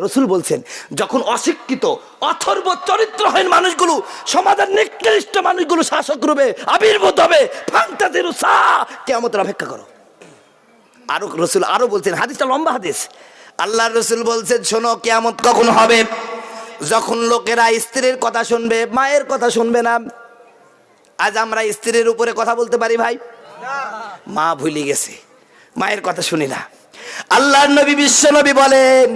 রসুল বলছেন যখন অশিক্ষিত অথর্ব চরিত্রহীন মানুষগুলো সমাজের নিকৃষ্ট মানুষগুলো শাসক রূপে আবির্ভূত হবে ফান্তাজিরু সা কিয়ামতের অপেক্ষা করো। আরো রসুল আরো বলছেন, হাদিসটা লম্বা হাদিস। আল্লাহর রসুল বলছেন শোনো কিয়ামত কখন হবে, যখন লোকেরা স্ত্রীর কথা শুনবে, মায়ের কথা শুনবে না। আজ আমরা স্ত্রীর উপরে কথা বলতে পারি ভাই? মা ভুলে গেছে, মায়ের কথা শুনি না। আল্লাহর নবী বিশ্ব নবী বলেন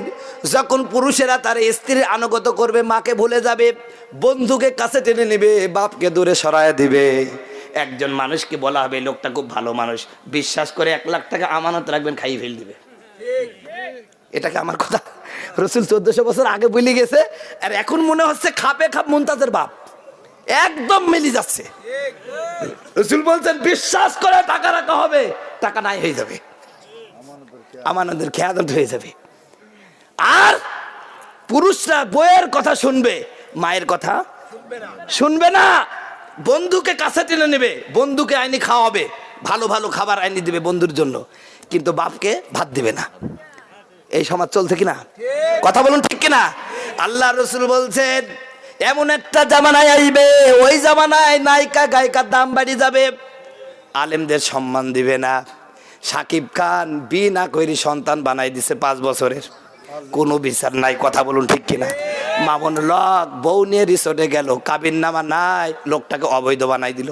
যখন পুরুষেরা তার স্ত্রীর আনুগত্য করবে, মাকে ভুলে যাবে, বন্ধুকে কাছে টেনে নেবে, বাপকে দূরে সরায় দিবে। একজন মানুষকে বলা হবে লোকটা খুব ভালো মানুষ, বিশ্বাস করে 1 লাখ টাকা আমানত রাখবেন, খাইয়ে ফেল দিবে। এটাকে আমার কথা রসুল 1400 বছর আগে ভুলে গেছে, আর এখন মনে হচ্ছে খাপে খাপ মুনতাজের বাপ, একদম মিলি যাচ্ছে। রসুল বলছেন বিশ্বাস করে টাকা রাখা হবে, টাকা নাই হয়ে যাবে, আমানতের খেয়ানত হয়ে যাবে। আর পুরুষরা বইয়ের কথা শুনবে, মায়ের কথা শুনবে না। বন্ধুকে কাছে টেনে নেবে, বন্ধুকে আইনি খাওয়াবে, ভালো ভালো খাবার আইনি দিবে বন্ধুর জন্য, কিন্তু বাপকে ভাত দিবে না। এই সমাজ চলছে কিনা? কথা বলুন ঠিক কিনা? আল্লাহ রসুল বলছেন এমন একটা জামানায় আসবে, ওই জামানায় নায়িকা গায়িকার দাম বাড়ি যাবে, আলেমদের সম্মান দিবে না। সাকিব খান বিনা কইরি সন্তান বানাই দিছে 5 বছরের, কোনো বিচার নাই। কথা বলুন ঠিক কিনা? মামুন লোক বউ নিয়ে রিসোর্টে গেল, কাবিন নামা নাই, লোকটাকে অবৈধ বানাই দিল।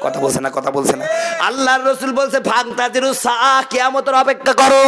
কথা বলছে না? কথা বলছে না? আল্লাহর রসুল বলছে ফান্তাজিরু সা কিয়ামতের অপেক্ষা করো।